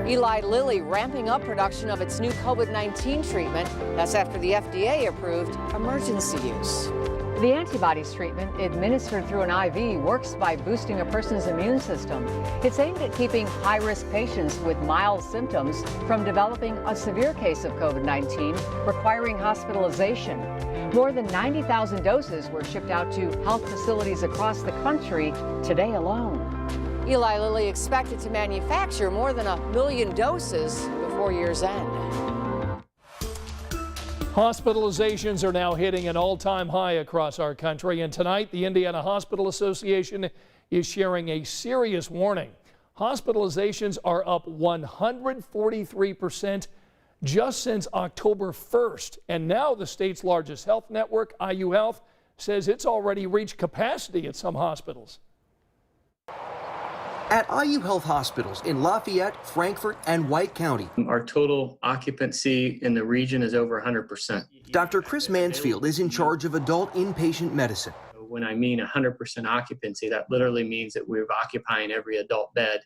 Eli Lilly ramping up production of its new COVID-19 treatment. That's after the FDA approved emergency use. The antibodies treatment, administered through an IV, works by boosting a person's immune system. It's aimed at keeping high-risk patients with mild symptoms from developing a severe case of COVID-19 requiring hospitalization. More than 90,000 doses were shipped out to health facilities across the country today alone. Eli Lilly expected to manufacture more than 1 million doses before year's end. Hospitalizations are now hitting an all-time high across our country, and tonight the Indiana Hospital Association is sharing a serious warning. Hospitalizations are up 143% just since October 1st, and now the state's largest health network, IU Health, says it's already reached capacity at some hospitals. At IU Health hospitals in Lafayette, Frankfort, and White County, our total occupancy in the region is over 100%. Dr. Chris Mansfield is in charge of adult inpatient medicine. When I mean 100% occupancy, that literally means that we're occupying every adult bed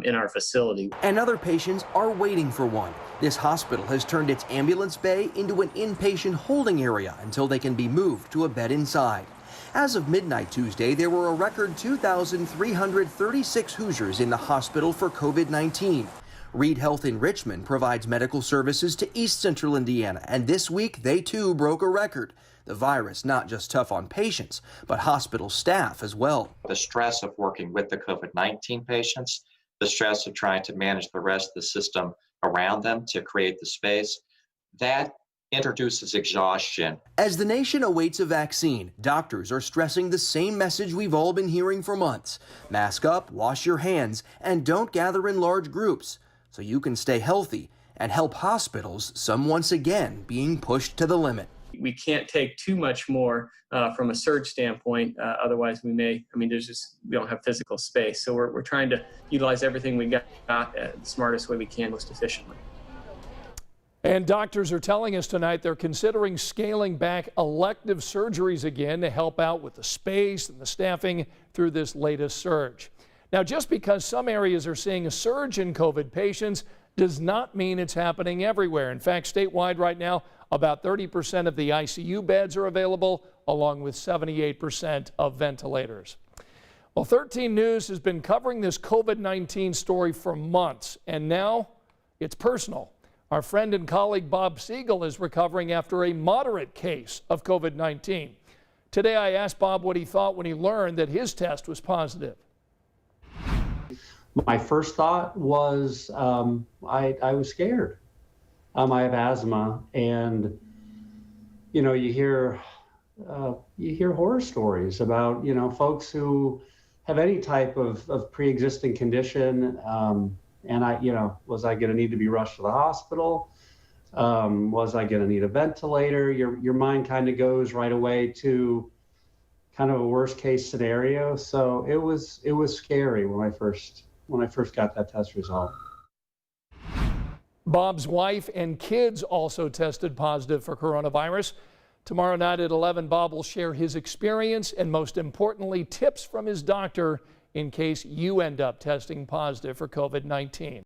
in our facility. And other patients are waiting for one. This hospital has turned its ambulance bay into an inpatient holding area until they can be moved to a bed inside. As of midnight Tuesday, there were a record 2,336 Hoosiers in the hospital for COVID-19. Reed Health in Richmond provides medical services to East Central Indiana, and this week they too broke a record. The virus not just tough on patients, but hospital staff as well. The stress of working with the COVID-19 patients, the stress of trying to manage the rest of the system around them to create the space, that introduces exhaustion. As the nation awaits a vaccine, doctors are stressing the same message we've all been hearing for months. Mask up, wash your hands, and don't gather in large groups so you can stay healthy and help hospitals, some once again being pushed to the limit. We can't take too much more from a surge standpoint, otherwise we don't have physical space. So we're trying to utilize everything we got the smartest way we can, most efficiently. And doctors are telling us tonight they're considering scaling back elective surgeries again to help out with the space and the staffing through this latest surge. Now, just because some areas are seeing a surge in COVID patients does not mean it's happening everywhere. In fact, statewide right now, about 30% of the ICU beds are available, along with 78% of ventilators. Well, 13 News has been covering this COVID-19 story for months, and now it's personal. Our friend and colleague Bob Siegel is recovering after a moderate case of COVID-19. Today I asked Bob what he thought when he learned that his test was positive. My first thought was I was scared. I have asthma, and you hear horror stories about folks who have any type of pre-existing condition. And was I going to need to be rushed to the hospital? Was I going to need a ventilator? Your mind kind of goes right away to kind of a worst case scenario. So it was scary when I first got that test result. Bob's wife and kids also tested positive for coronavirus. Tomorrow night at 11, Bob will share his experience and, most importantly, tips from his doctor in case you end up testing positive for COVID-19.